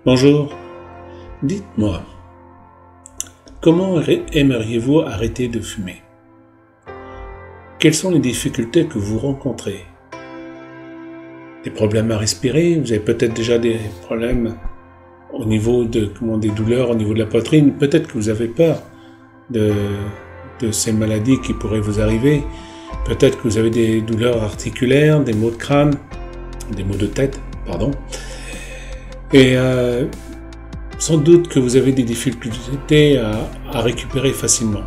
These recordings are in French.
Bonjour, dites-moi, comment aimeriez-vous arrêter de fumer? Quelles sont les difficultés que vous rencontrez? Des problèmes à respirer? Vous avez peut-être déjà des problèmes au niveau des douleurs au niveau de la poitrine. Peut-être que vous avez peur de ces maladies qui pourraient vous arriver. Peut-être que vous avez des douleurs articulaires, des maux de crâne, des maux de tête, pardon. Et sans doute que vous avez des difficultés à récupérer facilement.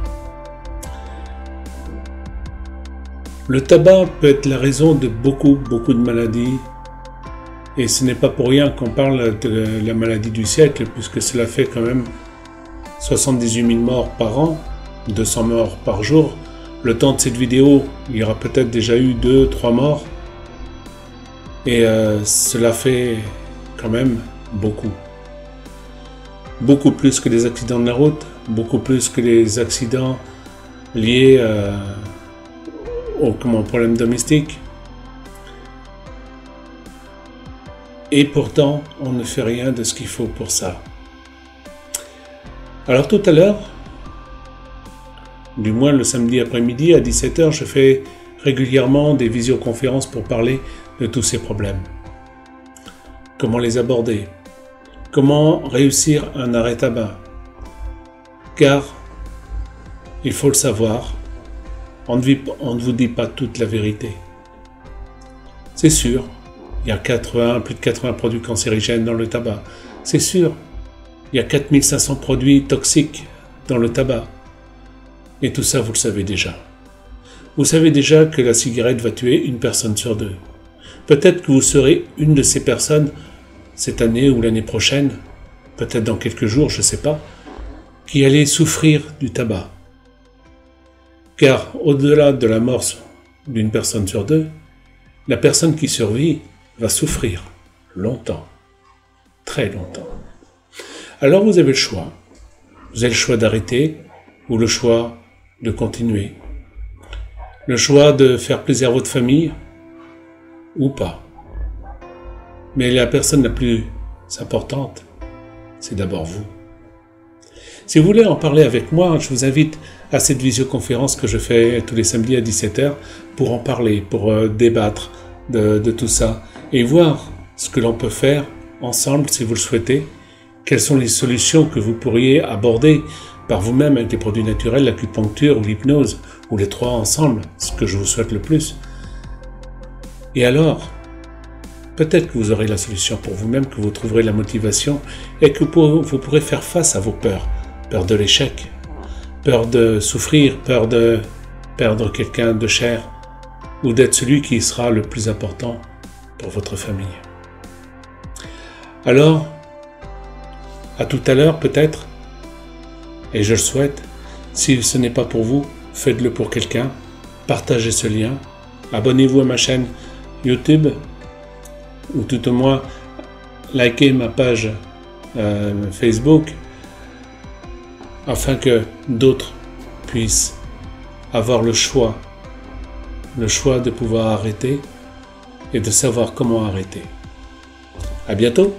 Le tabac peut être la raison de beaucoup de maladies. Et ce n'est pas pour rien qu'on parle de la maladie du siècle, puisque cela fait quand même 78 000 morts par an, 200 morts par jour. Le temps de cette vidéo, il y aura peut-être déjà eu 2-3 morts. Et cela fait quand même beaucoup. Beaucoup plus que les accidents de la route, beaucoup plus que les accidents liés aux problèmes domestiques. Et pourtant, on ne fait rien de ce qu'il faut pour ça. Alors tout à l'heure, du moins le samedi après-midi à 17h, je fais régulièrement des visioconférences pour parler de tous ces problèmes. Comment les aborder? Comment réussir un arrêt tabac? Car, il faut le savoir, on ne vous dit pas toute la vérité. C'est sûr, il y a plus de 80 produits cancérigènes dans le tabac. C'est sûr, il y a 4500 produits toxiques dans le tabac. Et tout ça, vous le savez déjà. Vous savez déjà que la cigarette va tuer une personne sur deux. Peut-être que vous serez une de ces personnes cette année ou l'année prochaine, peut-être dans quelques jours, je ne sais pas, qui allait souffrir du tabac. Car au-delà de la mort d'une personne sur deux, la personne qui survit va souffrir longtemps, très longtemps. Alors vous avez le choix. Vous avez le choix d'arrêter ou le choix de continuer. Le choix de faire plaisir à votre famille ou pas. Mais la personne la plus importante, c'est d'abord vous. Si vous voulez en parler avec moi, je vous invite à cette visioconférence que je fais tous les samedis à 17h pour en parler, pour débattre de tout ça et voir ce que l'on peut faire ensemble si vous le souhaitez. Quelles sont les solutions que vous pourriez aborder par vous-même avec des produits naturels, l'acupuncture ou l'hypnose, ou les trois ensemble, ce que je vous souhaite le plus. Et alors, peut-être que vous aurez la solution pour vous-même, que vous trouverez la motivation et que vous pourrez faire face à vos peurs. Peur de l'échec, peur de souffrir, peur de perdre quelqu'un de cher ou d'être celui qui sera le plus important pour votre famille. Alors, à tout à l'heure peut-être, et je le souhaite, si ce n'est pas pour vous, faites-le pour quelqu'un, partagez ce lien, abonnez-vous à ma chaîne YouTube, ou tout au moins likez ma page Facebook, afin que d'autres puissent avoir le choix de pouvoir arrêter et de savoir comment arrêter. À bientôt!